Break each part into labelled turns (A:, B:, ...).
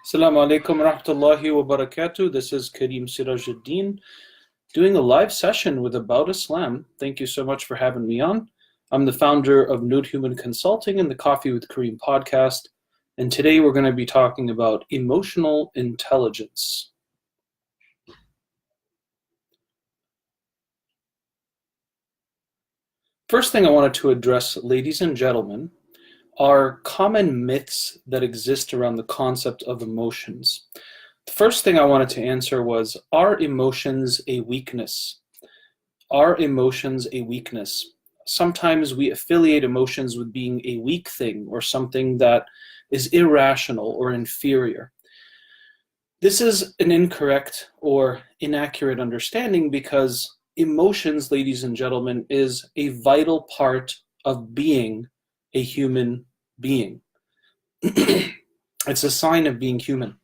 A: Assalamu alaikum rahmatullahi wa barakatuh. This is Karim Sirajuddin doing a live session with About Islam. Thank you so much for having me on. I'm the founder of Nude Human Consulting and the Coffee with Karim podcast. And today we're going to be talking about emotional intelligence. First thing I wanted to address, ladies and gentlemen, are common myths that exist around the concept of emotions. The first thing I wanted to answer was, are emotions a weakness? Are emotions a weakness? Sometimes we affiliate emotions with being a weak thing or something that is irrational or inferior. This is an incorrect or inaccurate understanding because emotions, ladies and gentlemen, is a vital part of being a human being. It's a sign of being human.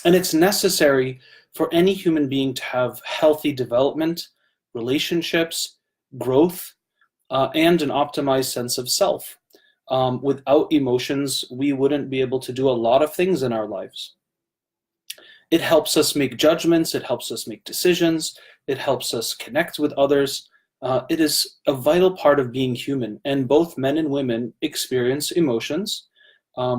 A: And it's necessary for any human being to have healthy development, relationships, growth, and an optimized sense of self. Without emotions, we wouldn't be able to do a lot of things in our lives. It helps us make judgments, it helps us make decisions, it helps us connect with others. It is a vital part of being human, and both men and women experience emotions.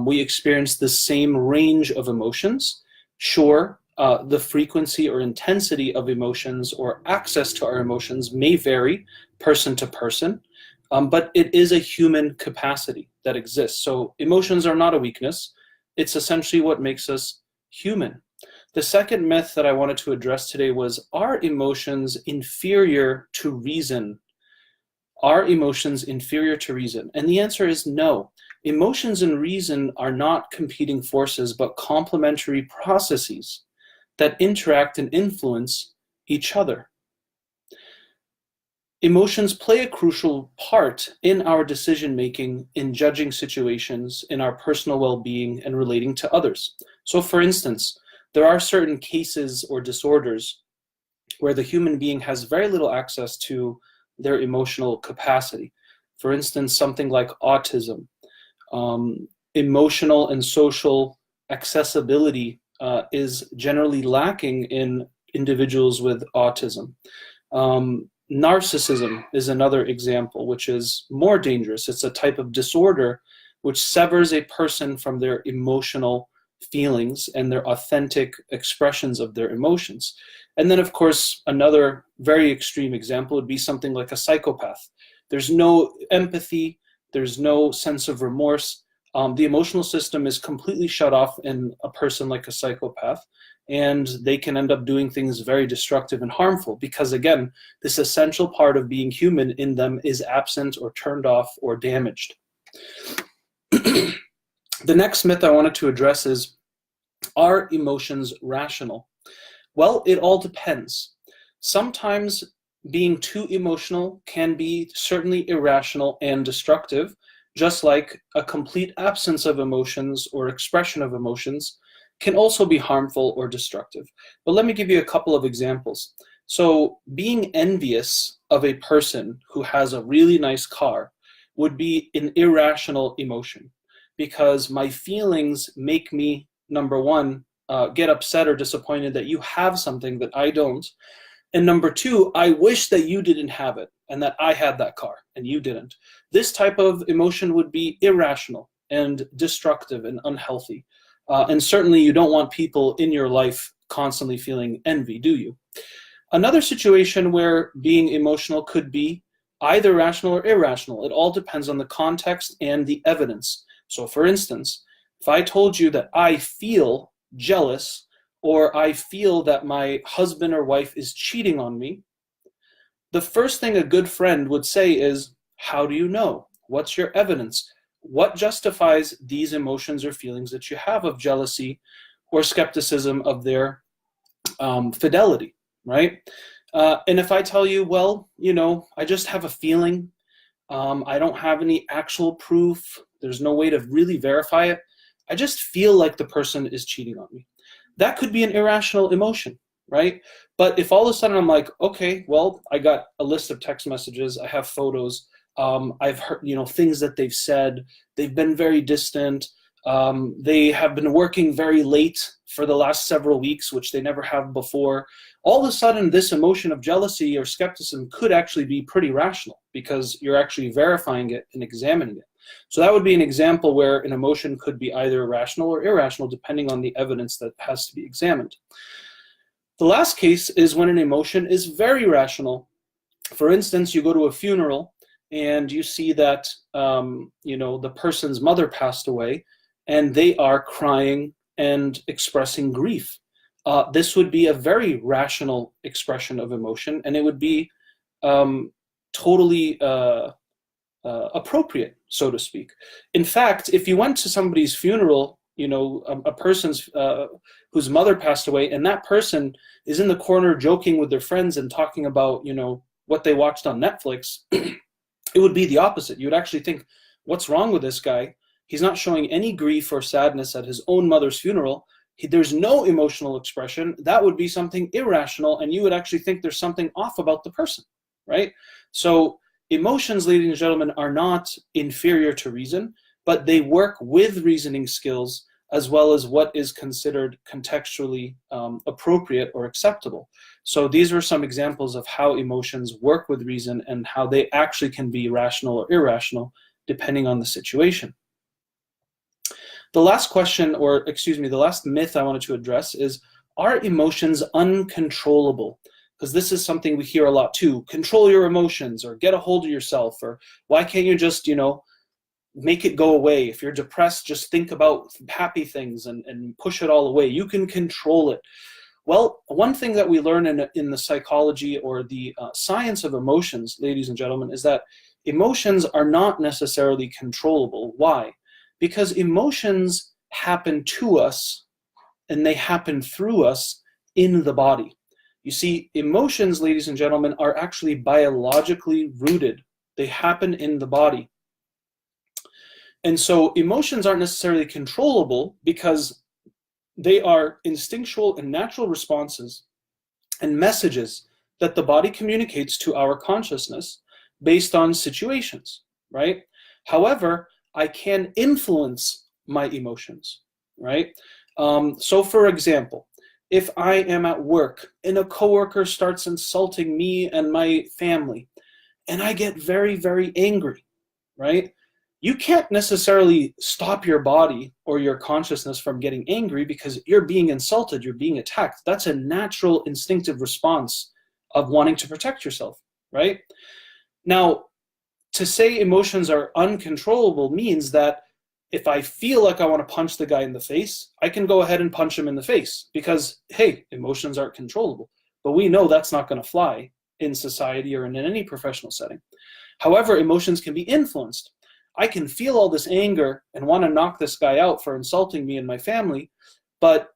A: We experience the same range of emotions. Sure, the frequency or intensity of emotions or access to our emotions may vary person to person, but it is a human capacity that exists. So emotions are not a weakness. It's essentially what makes us human. The second myth that I wanted to address today was, are emotions inferior to reason? Are emotions inferior to reason? And the answer is no. Emotions and reason are not competing forces, but complementary processes that interact and influence each other. Emotions play a crucial part in our decision-making, in judging situations, in our personal well-being, and relating to others. So for instance, there are certain cases or disorders where the human being has very little access to their emotional capacity. For instance, something like autism. Emotional and social accessibility is generally lacking in individuals with autism. Narcissism is another example, which is more dangerous. It's a type of disorder which severs a person from their emotional feelings and their authentic expressions of their emotions. And then, of course, another very extreme example would be something like a psychopath. There's no empathy, there's no sense of remorse. The emotional system is completely shut off in a person like a psychopath, and they can end up doing things very destructive and harmful because, again, this essential part of being human in them is absent or turned off or damaged. The next myth I wanted to address is, are emotions rational? Well, it all depends. Sometimes being too emotional can be certainly irrational and destructive, just like a complete absence of emotions or expression of emotions can also be harmful or destructive. But let me give you a couple of examples. So being envious of a person who has a really nice car would be an irrational emotion, because my feelings make me, number one, get upset or disappointed that you have something that I don't. And number two, I wish that you didn't have it and that I had that car and you didn't. This type of emotion would be irrational and destructive and unhealthy. And certainly you don't want people in your life constantly feeling envy, do you? Another situation where being emotional could be either rational or irrational. It all depends on the context and the evidence. So for instance, if I told you that I feel jealous or I feel that my husband or wife is cheating on me, the first thing a good friend would say is, how do you know? What's your evidence? What justifies these emotions or feelings that you have of jealousy or skepticism of their fidelity, right? And if I tell you, well, I just have a feeling, I don't have any actual proof, there's no way to really verify it, I just feel like the person is cheating on me. That could be an irrational emotion, right? But if all of a sudden I'm like, okay, well, I got a list of text messages, I have photos, I've heard, things that they've said, they've been very distant, They have been working very late for the last several weeks, which they never have before. All of a sudden, this emotion of jealousy or skepticism could actually be pretty rational because you're actually verifying it and examining it. So that would be an example where an emotion could be either rational or irrational, depending on the evidence that has to be examined. The last case is when an emotion is very rational. For instance, you go to a funeral and you see that the person's mother passed away, and they are crying and expressing grief. This would be a very rational expression of emotion, and it would be totally appropriate, so to speak. In fact, if you went to somebody's funeral, a person's whose mother passed away, and that person is in the corner joking with their friends and talking about, what they watched on Netflix, it would be the opposite. You would actually think, what's wrong with this guy? He's not showing any grief or sadness at his own mother's funeral. There's no emotional expression. That would be something irrational, and you would actually think there's something off about the person, right? So emotions, ladies and gentlemen, are not inferior to reason, but they work with reasoning skills as well as what is considered contextually appropriate or acceptable. So these are some examples of how emotions work with reason and how they actually can be rational or irrational depending on the situation. The last question, the last myth I wanted to address is, are emotions uncontrollable? Because this is something we hear a lot too. Control your emotions, or get a hold of yourself, or why can't you just, make it go away? If you're depressed, just think about happy things and push it all away. You can control it. Well, one thing that we learn in the psychology or the science of emotions, ladies and gentlemen, is that emotions are not necessarily controllable. Why? Because emotions happen to us and they happen through us in the body. You see, emotions, ladies and gentlemen, are actually biologically rooted. They happen in the body. And so emotions aren't necessarily controllable because they are instinctual and natural responses and messages that the body communicates to our consciousness based on situations, right? However, I can influence my emotions, right? So for example, if I am at work and a coworker starts insulting me and my family, and I get very, very angry, right? You can't necessarily stop your body or your consciousness from getting angry because you're being insulted, you're being attacked. That's a natural instinctive response of wanting to protect yourself, right? Now, to say emotions are uncontrollable means that if I feel like I want to punch the guy in the face, I can go ahead and punch him in the face because, hey, emotions aren't controllable. But we know that's not going to fly in society or in any professional setting. However, emotions can be influenced. I can feel all this anger and want to knock this guy out for insulting me and my family, but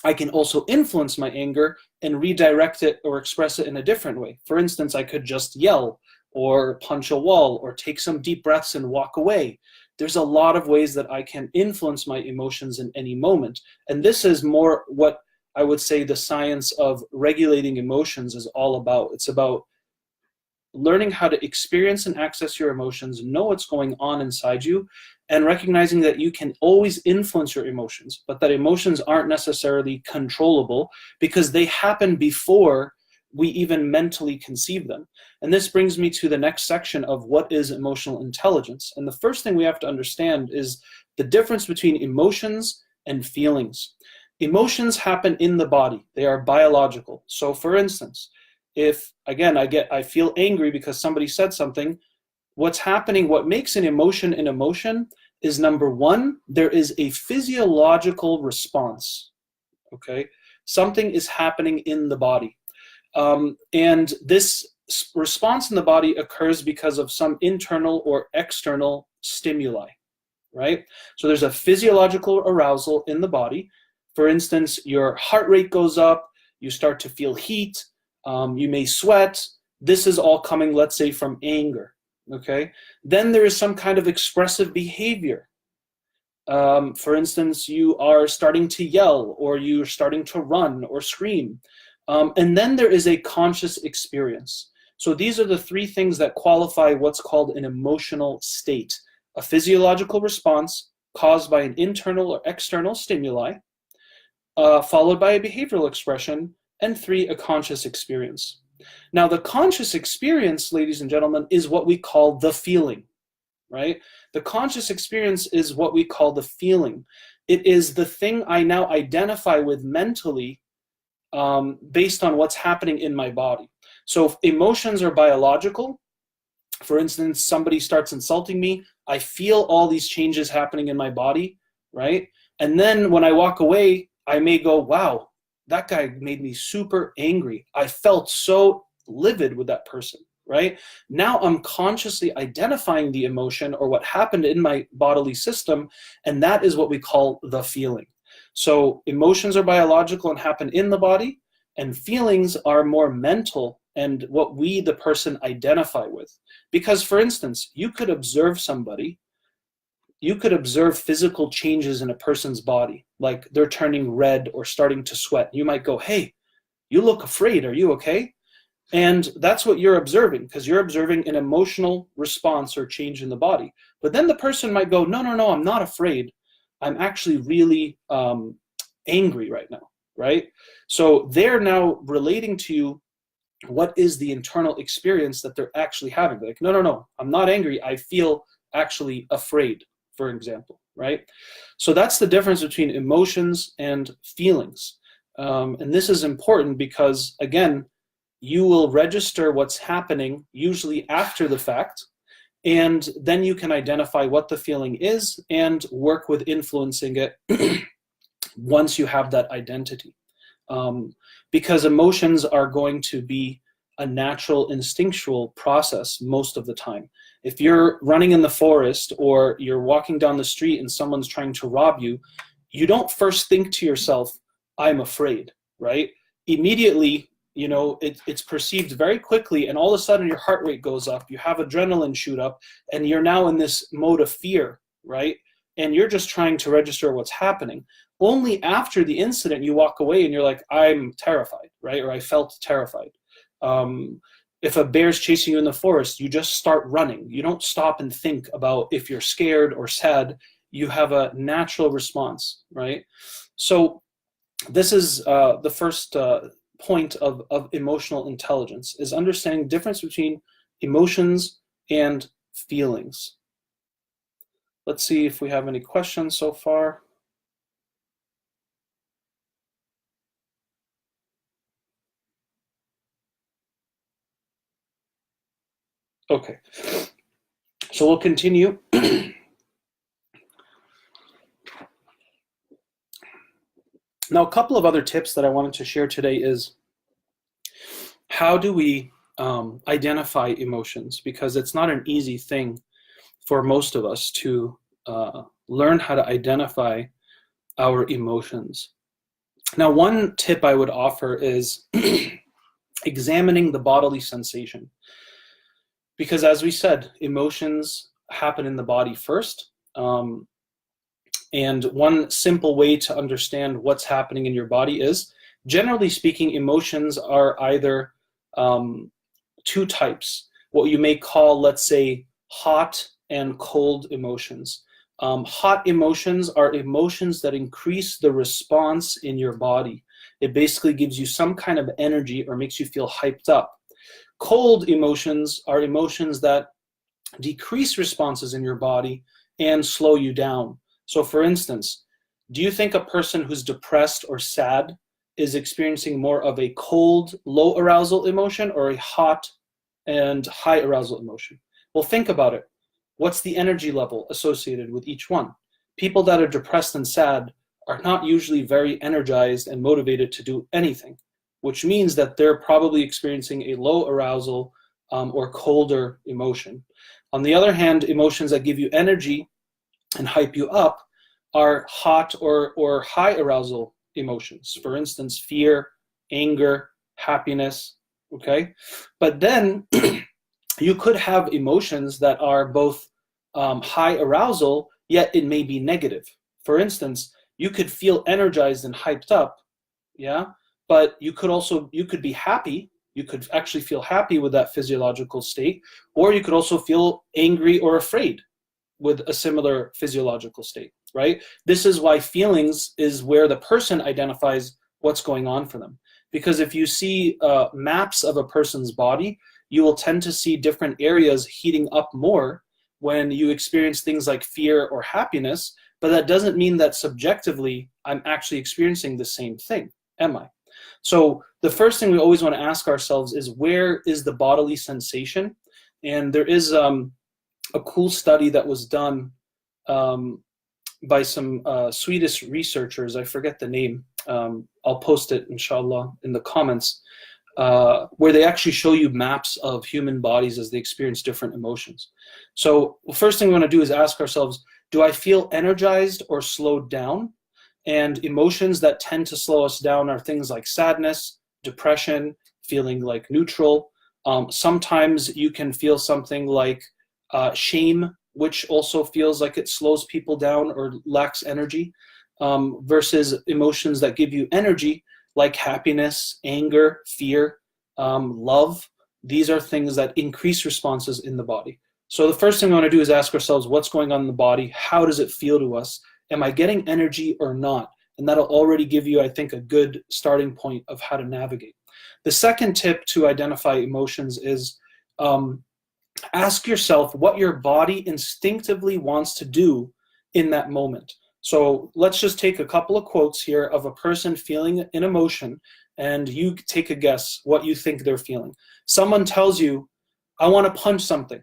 A: I can also influence my anger and redirect it or express it in a different way. For instance, I could just yell or punch a wall or take some deep breaths and walk away. There's a lot of ways that I can influence my emotions in any moment. And this is more what I would say the science of regulating emotions is all about. It's about learning how to experience and access your emotions, know what's going on inside you, and recognizing that you can always influence your emotions, but that emotions aren't necessarily controllable because they happen before we even mentally conceive them. And this brings me to the next section of what is emotional intelligence. And the first thing we have to understand is the difference between emotions and feelings. Emotions happen in the body. They are biological. So for instance, if, again, I feel angry because somebody said something, what's happening, what makes an emotion an emotion is, number one, there is a physiological response, okay? Something is happening in the body. And this response in the body occurs because of some internal or external stimuli, right? So there's a physiological arousal in the body. For instance, your heart rate goes up, you start to feel heat, you may sweat. This is all coming, let's say, from anger, okay? Then there is some kind of expressive behavior. For instance, you are starting to yell, or you're starting to run or scream. And then there is a conscious experience. So these are the three things that qualify what's called an emotional state: a physiological response, caused by an internal or external stimuli, followed by a behavioral expression, and 3, a conscious experience. Now, the conscious experience, ladies and gentlemen, is what we call the feeling, right? The conscious experience is what we call the feeling. It is the thing I now identify with mentally based on what's happening in my body. So if emotions are biological, for instance, somebody starts insulting me, I feel all these changes happening in my body, right? And then when I walk away, I may go, wow, that guy made me super angry. I felt so livid with that person, right? Now I'm consciously identifying the emotion or what happened in my bodily system, and that is what we call the feeling. So emotions are biological and happen in the body, and feelings are more mental and what we, the person, identify with. Because, for instance, you could observe somebody, you could observe physical changes in a person's body, like they're turning red or starting to sweat. You might go, hey, you look afraid, are you okay? And that's what you're observing, because you're observing an emotional response or change in the body. But then the person might go, no, no, no, I'm not afraid. I'm actually really angry right now, right? So they're now relating to you what is the internal experience that they're actually having. They're like, no, no, no, I'm not angry. I feel actually afraid, for example, right? So that's the difference between emotions and feelings. And this is important because, again, you will register what's happening usually after the fact, and then you can identify what the feeling is and work with influencing it once you have that identity. Because emotions are going to be a natural instinctual process most of the time. If you're running in the forest or you're walking down the street and someone's trying to rob you, you don't first think to yourself, I'm afraid, right? Immediately, you know, it's perceived very quickly, and all of a sudden your heart rate goes up, you have adrenaline shoot up, and you're now in this mode of fear, right? And you're just trying to register what's happening. Only after the incident you walk away and you're like, I'm terrified, right? Or I felt terrified. If a bear's chasing you in the forest, you just start running. You don't stop and think about if you're scared or sad. You have a natural response, right? So this is the first point of emotional intelligence, is understanding the difference between emotions and feelings. Let's see if we have any questions so far. Okay, so we'll continue. Now, a couple of other tips that I wanted to share today is how do we identify emotions? Because it's not an easy thing for most of us to learn how to identify our emotions. Now, one tip I would offer is examining the bodily sensation. Because as we said, emotions happen in the body first. And one simple way to understand what's happening in your body is, generally speaking, emotions are either two types, what you may call, let's say, hot and cold emotions. Hot emotions are emotions that increase the response in your body. It basically gives you some kind of energy or makes you feel hyped up. Cold emotions are emotions that decrease responses in your body and slow you down. So for instance, do you think a person who's depressed or sad is experiencing more of a cold, low arousal emotion or a hot and high arousal emotion? Well, think about it. What's the energy level associated with each one? People that are depressed and sad are not usually very energized and motivated to do anything, which means that they're probably experiencing a low arousal or colder emotion. On the other hand, emotions that give you energy and hype you up are hot or high arousal emotions. For instance, fear, anger, happiness, okay? But then you could have emotions that are both high arousal, yet it may be negative. For instance, you could feel energized and hyped up, yeah? But you could be happy. You could actually feel happy with that physiological state, or you could also feel angry or afraid, with a similar physiological state, right? This is why feelings is where the person identifies what's going on for them. Because if you see maps of a person's body, you will tend to see different areas heating up more when you experience things like fear or happiness, but that doesn't mean that subjectively I'm actually experiencing the same thing, am I? So the first thing we always want to ask ourselves is, where is the bodily sensation? And there is a cool study that was done by some Swedish researchers. I forget the name. I'll post it, inshallah, in the comments, where they actually show you maps of human bodies as they experience different emotions. So the first thing we want to do is ask ourselves, do I feel energized or slowed down? And emotions that tend to slow us down are things like sadness, depression, feeling like neutral. Sometimes you can feel something like shame, which also feels like it slows people down or lacks energy, versus emotions that give you energy, like happiness, anger, fear, love. These are things that increase responses in the body. So the first thing we want to do is ask ourselves, what's going on in the body? How does it feel to us? Am I getting energy or not? And that'll already give you, I think, a good starting point of how to navigate. The second tip to identify emotions is ask yourself what your body instinctively wants to do in that moment. So let's just take a couple of quotes here of a person feeling an emotion, and you take a guess what you think they're feeling. Someone tells you, I want to punch something.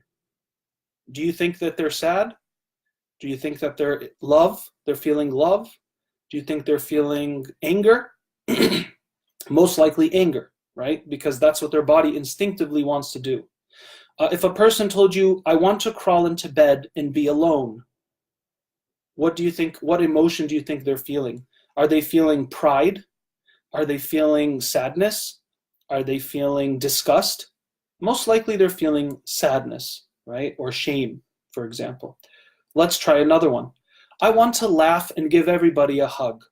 A: Do you think that they're sad? Do you think that they're feeling love? Do you think they're feeling anger? Most likely anger, right? Because that's what their body instinctively wants to do. If a person told you, I want to crawl into bed and be alone, what do you think, what emotion do you think they're feeling? Are they feeling pride? Are they feeling sadness? Are they feeling disgust? Most likely they're feeling sadness, right? Or shame, for example. Let's try another one. I want to laugh and give everybody a hug.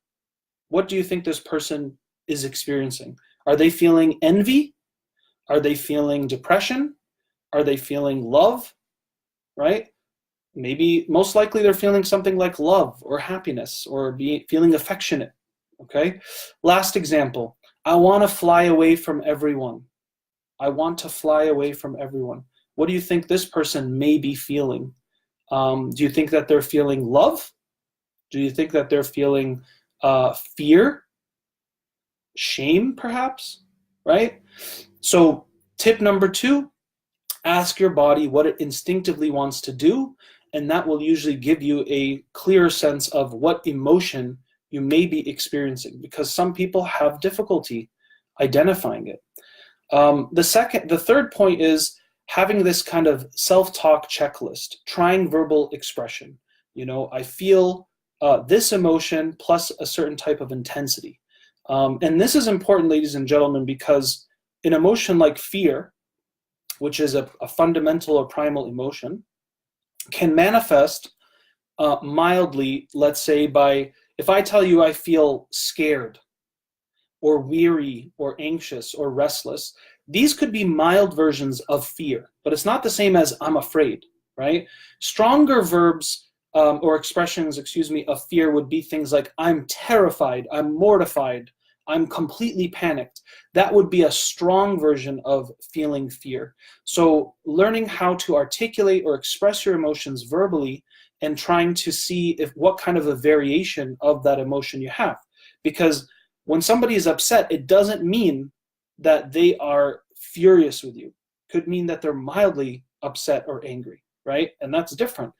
A: What do you think this person is experiencing? Are they feeling envy? Are they feeling depression? Are they feeling love, right? Maybe, most likely they're feeling something like love or happiness or feeling affectionate, okay? Last example, I want to fly away from everyone. I want to fly away from everyone. What do you think this person may be feeling? Do you think that they're feeling love? Do you think that they're feeling fear? Shame, perhaps, right? So tip number 2, ask your body what it instinctively wants to do, and that will usually give you a clearer sense of what emotion you may be experiencing, because some people have difficulty identifying it. The third point is having this kind of self-talk checklist, trying verbal expression. You know, I feel this emotion plus a certain type of intensity. And this is important, ladies and gentlemen, because an emotion like fear, which is a fundamental or primal emotion, can manifest mildly, let's say, by, if I tell you I feel scared or weary or anxious or restless, these could be mild versions of fear, but it's not the same as I'm afraid, right? Stronger verbs or expressions, of fear would be things like I'm terrified, I'm mortified, I'm completely panicked. That would be a strong version of feeling fear. So learning how to articulate or express your emotions verbally and trying to see what kind of a variation of that emotion you have. Because when somebody is upset, it doesn't mean that they are furious with you. It could mean that they're mildly upset or angry, right? And that's different.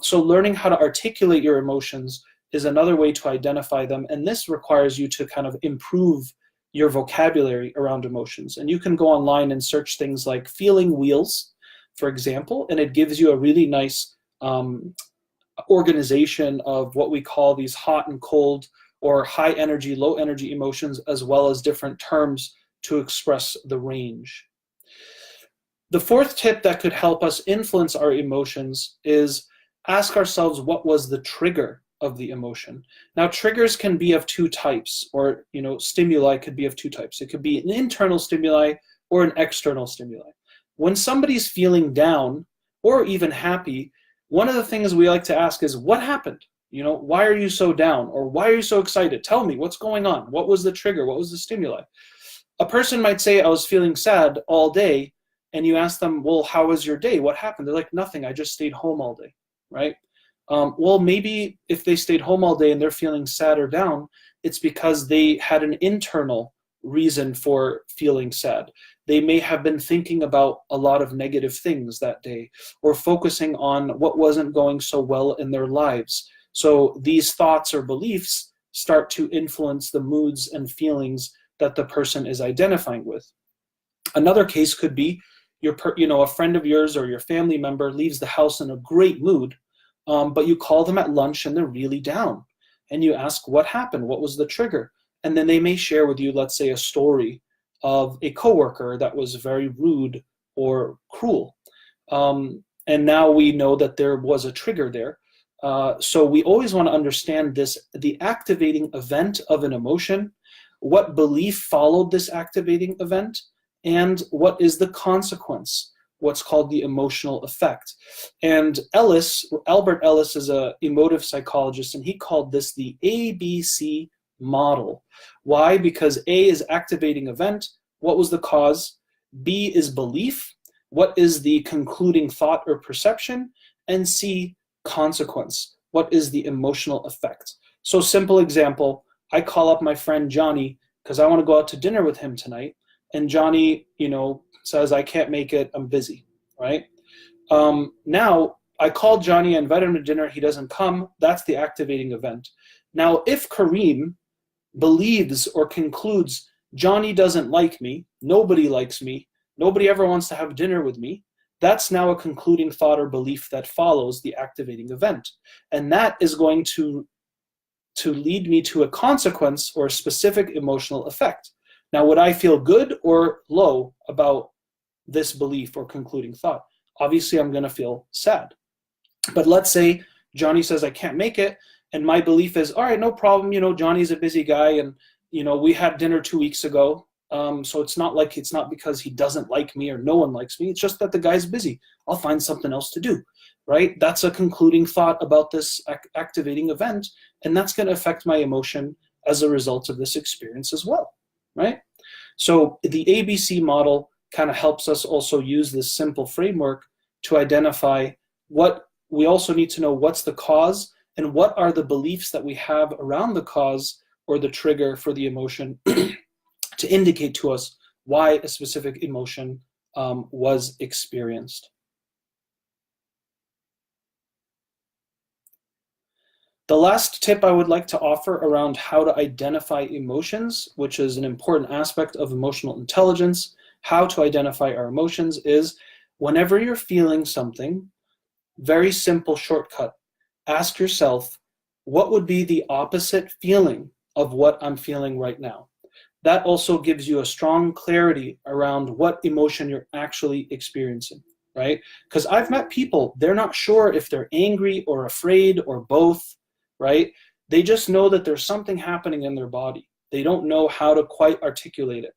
A: So learning how to articulate your emotions is another way to identify them, and this requires you to kind of improve your vocabulary around emotions. And you can go online and search things like feeling wheels, for example, and it gives you a really nice organization of what we call these hot and cold or high energy, low energy emotions, as well as different terms to express the range. The fourth tip that could help us influence our emotions is ask ourselves, what was the trigger of the emotion? Now, triggers can be of 2 types, or stimuli could be of 2 types. It could be an internal stimuli or an external stimuli. When somebody's feeling down or even happy, One of the things we like to ask is, what happened? Why are you so down? Or why are you so excited? Tell me, what's going on? What was the trigger? What was the stimuli? A person might say, I was feeling sad all day, and you ask them, well, how was your day? What happened? They're like, nothing, I just stayed home all day, right? Well, maybe if they stayed home all day and they're feeling sad or down, it's because they had an internal reason for feeling sad. They may have been thinking about a lot of negative things that day, or focusing on what wasn't going so well in their lives. So these thoughts or beliefs start to influence the moods and feelings that the person is identifying with. Another case could be a friend of yours or your family member leaves the house in a great mood, but you call them at lunch and they're really down. And you ask, what happened? What was the trigger? And then they may share with you, let's say, a story of a coworker that was very rude or cruel. And now we know that there was a trigger there. So we always want to understand the activating event of an emotion, what belief followed this activating event, and what is the consequence, what's called the emotional effect. And Albert Ellis is an emotive psychologist, and he called this the ABC model. Why? Because A is activating event, what was the cause? B is belief, what is the concluding thought or perception? And C, consequence, what is the emotional effect? So simple example, I call up my friend Johnny because I want to go out to dinner with him tonight, and Johnny, says, I can't make it, I'm busy, right? Now, I called Johnny, I invited him to dinner, he doesn't come, that's the activating event. Now, if Karim believes or concludes, Johnny doesn't like me, nobody likes me, nobody ever wants to have dinner with me, that's now a concluding thought or belief that follows the activating event. And that is going to lead me to a consequence or a specific emotional effect. Now, would I feel good or low about this belief or concluding thought? Obviously, I'm going to feel sad. But let's say Johnny says I can't make it, and my belief is, all right, no problem, Johnny's a busy guy, and we had dinner 2 weeks ago, so it's not because he doesn't like me or no one likes me, it's just that the guy's busy. I'll find something else to do, right? That's a concluding thought about this activating event, and that's going to affect my emotion as a result of this experience as well, right? So the ABC model kind of helps us also use this simple framework to identify what we also need to know, what's the cause and what are the beliefs that we have around the cause or the trigger for the emotion to indicate to us why a specific emotion was experienced. The last tip I would like to offer around how to identify emotions, which is an important aspect of emotional intelligence, how to identify our emotions, is whenever you're feeling something, very simple shortcut, ask yourself, what would be the opposite feeling of what I'm feeling right now? That also gives you a strong clarity around what emotion you're actually experiencing, right? Because I've met people, they're not sure if they're angry or afraid or both, right? They just know that there's something happening in their body. They don't know how to quite articulate it.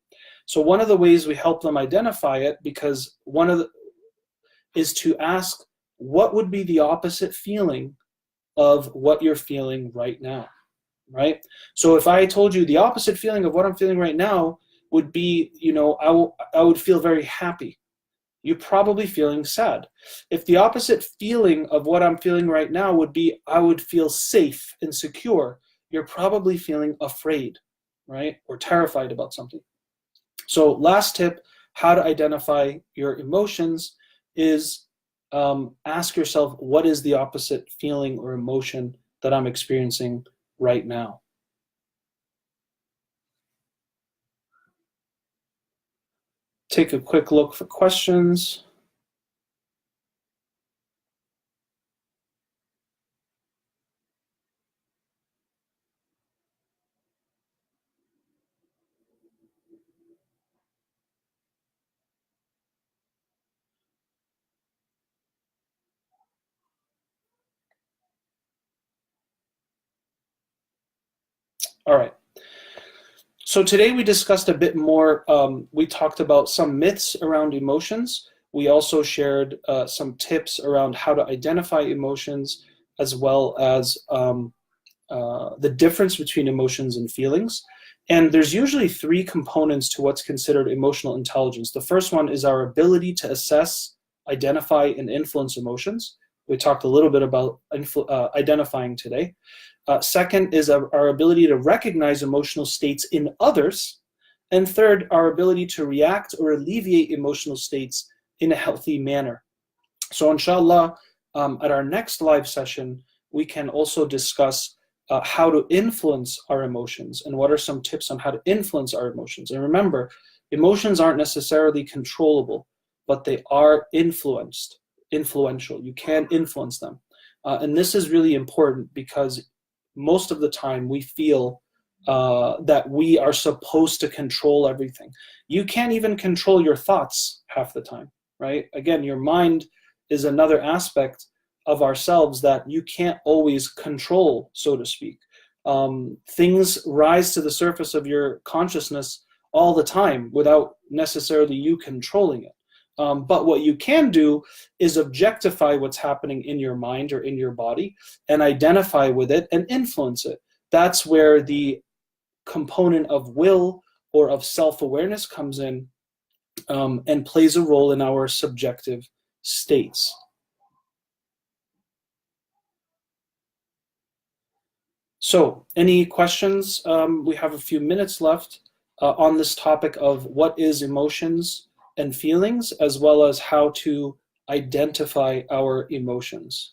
A: So one of the ways we help them identify it, because is to ask, what would be the opposite feeling of what you're feeling right now, right? So if I told you the opposite feeling of what I'm feeling right now would be, I would feel very happy. You're probably feeling sad. If the opposite feeling of what I'm feeling right now would be, I would feel safe and secure, you're probably feeling afraid, right? Or terrified about something. So last tip, how to identify your emotions is ask yourself, what is the opposite feeling or emotion that I'm experiencing right now? Take a quick look for questions. All right. So today we discussed a bit more, we talked about some myths around emotions. We also shared some tips around how to identify emotions, as well as the difference between emotions and feelings. And there's usually three components to what's considered emotional intelligence. The first one is our ability to assess, identify, and influence emotions. We talked a little bit about identifying today. Second is our ability to recognize emotional states in others. And third, our ability to react or alleviate emotional states in a healthy manner. So inshallah, at our next live session, we can also discuss how to influence our emotions and what are some tips on how to influence our emotions. And remember, emotions aren't necessarily controllable, but they are influential. You can influence them. And this is really important because most of the time we feel that we are supposed to control everything. You can't even control your thoughts half the time, right? Again, your mind is another aspect of ourselves that you can't always control, so to speak. Things rise to the surface of your consciousness all the time without necessarily you controlling it. But what you can do is objectify what's happening in your mind or in your body and identify with it and influence it. That's where the component of will or of self-awareness comes in and plays a role in our subjective states. So, any questions? We have a few minutes left on this topic of what is emotions and feelings, as well as how to identify our emotions.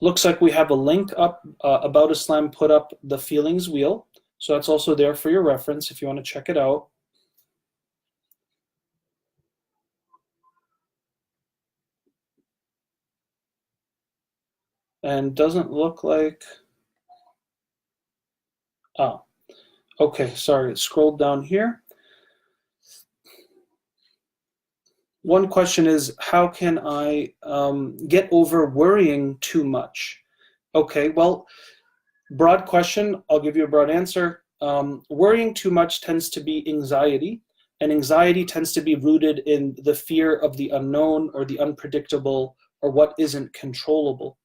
A: Looks like we have a link up, About Islam put up the feelings wheel. So that's also there for your reference if you want to check it out. And doesn't look like, okay, sorry, scrolled down here. One question is, how can I get over worrying too much? Okay, well, broad question, I'll give you a broad answer. Worrying too much tends to be anxiety, and anxiety tends to be rooted in the fear of the unknown or the unpredictable or what isn't controllable.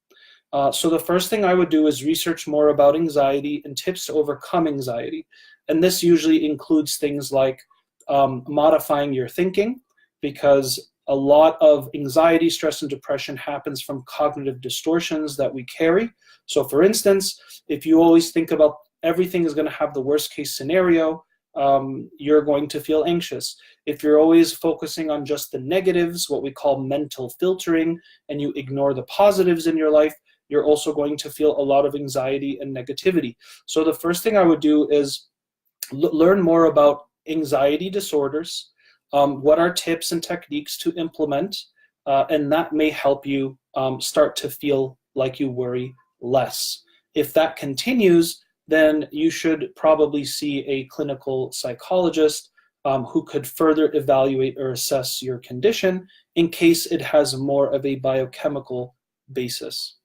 A: So the first thing I would do is research more about anxiety and tips to overcome anxiety. And this usually includes things like modifying your thinking, because a lot of anxiety, stress, and depression happens from cognitive distortions that we carry. So for instance, if you always think about everything is going to have the worst case scenario, you're going to feel anxious. If you're always focusing on just the negatives, what we call mental filtering, and you ignore the positives in your life, you're also going to feel a lot of anxiety and negativity. So the first thing I would do is learn more about anxiety disorders. What are tips and techniques to implement? And that may help you start to feel like you worry less. If that continues, then you should probably see a clinical psychologist who could further evaluate or assess your condition in case it has more of a biochemical basis.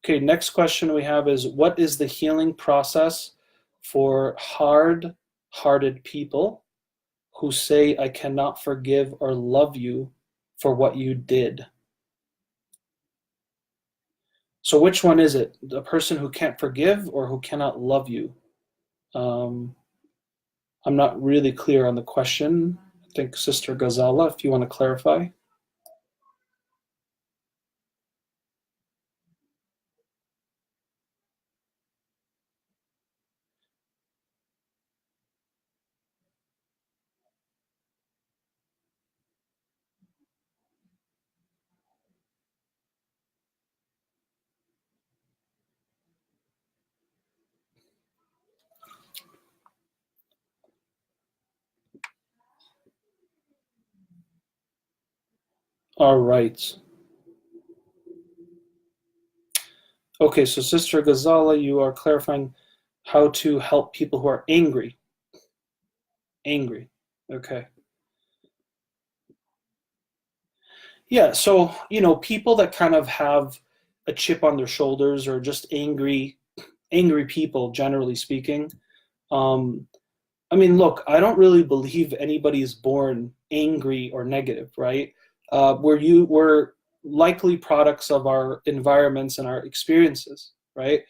A: Okay, next question we have is, what is the healing process for hard-hearted people who say, I cannot forgive or love you for what you did? So which one is it? The person who can't forgive or who cannot love you? I'm not really clear on the question. I think Sister Ghazala, if you want to clarify. All right. Okay, so Sister Ghazala, you are clarifying How to help people who are angry. Angry. Okay. Yeah, so, people that kind of have a chip on their shoulders or just angry people, generally speaking. Um, I mean, look, I don't really believe anybody is born angry or negative, right? We're likely products of our environments and our experiences, right?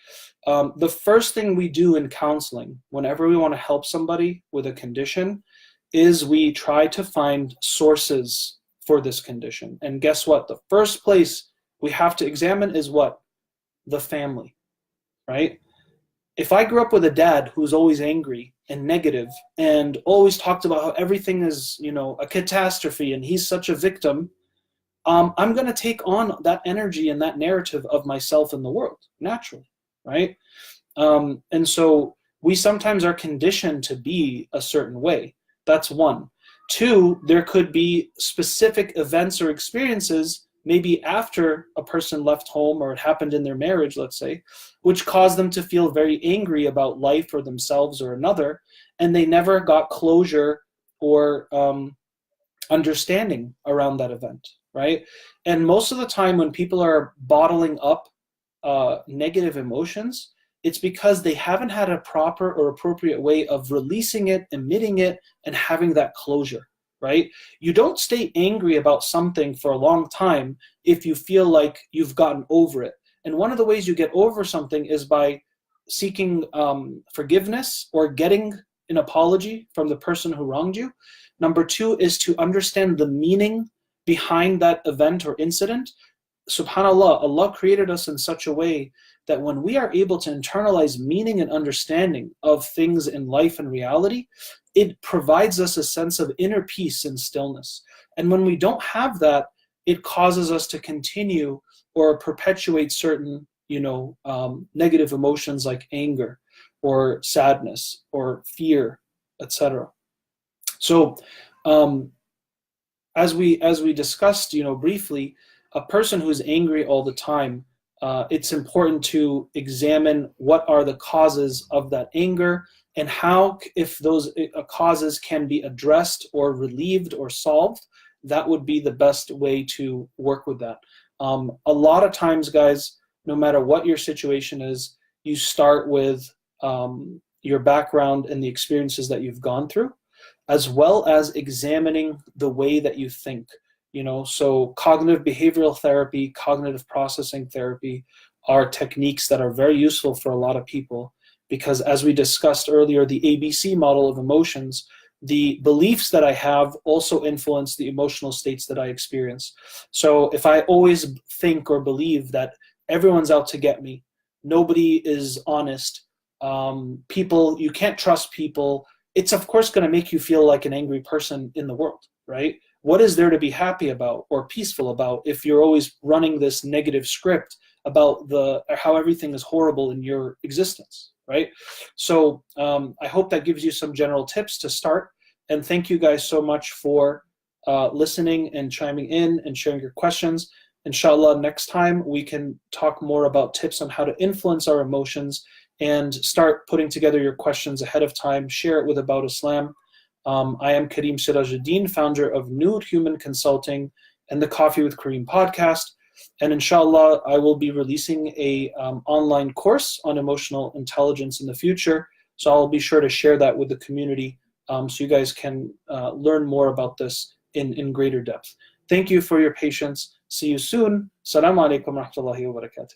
A: The first thing we do in counseling, whenever we want to help somebody with a condition, is we try to find sources for this condition. And guess what? The first place we have to examine is what? The family, right? If I grew up with a dad who's always angry and negative and always talked about how everything is, a catastrophe and he's such a victim, I'm going to take on that energy and that narrative of myself in the world naturally, right? And so we sometimes are conditioned to be a certain way. That's one. Two, there could be specific events or experiences, maybe after a person left home or it happened in their marriage, let's say, which caused them to feel very angry about life or themselves or another, and they never got closure or understanding around that event, right? And most of the time when people are bottling up negative emotions, it's because they haven't had a proper or appropriate way of releasing it, emitting it, and having that closure, right? You don't stay angry about something for a long time if you feel like you've gotten over it. And one of the ways you get over something is by seeking forgiveness or getting an apology from the person who wronged you. Number two is to understand the meaning behind that event or incident. SubhanAllah, Allah created us in such a way that when we are able to internalize meaning and understanding of things in life and reality, it provides us a sense of inner peace and stillness. And when we don't have that, it causes us to continue or perpetuate certain, negative emotions like anger or sadness or fear, etc. So, as we discussed, briefly, a person who's angry all the time, it's important to examine what are the causes of that anger and how, if those causes can be addressed or relieved or solved, that would be the best way to work with that. A lot of times, guys, no matter what your situation is, you start with your background and the experiences that you've gone through, as well as examining the way that you think. So cognitive behavioral therapy, cognitive processing therapy are techniques that are very useful for a lot of people because, as we discussed earlier, the ABC model of emotions, the beliefs that I have also influence the emotional states that I experience. So if I always think or believe that everyone's out to get me, nobody is honest, you can't trust people, it's of course going to make you feel like an angry person in the world, right? What is there to be happy about or peaceful about if you're always running this negative script about how everything is horrible in your existence, right? So I hope that gives you some general tips to start. And thank you guys so much for listening and chiming in and sharing your questions. Inshallah, next time we can talk more about tips on how to influence our emotions and start putting together your questions ahead of time. Share it with About Islam. I am Karim Sirajuddin, founder of Noor Human Consulting and the Coffee with Karim podcast. And inshallah, I will be releasing a online course on emotional intelligence in the future. So I'll be sure to share that with the community so you guys can learn more about this in greater depth. Thank you for your patience. See you soon. Assalamu alaikum wa rahmatullahi wa barakatuh.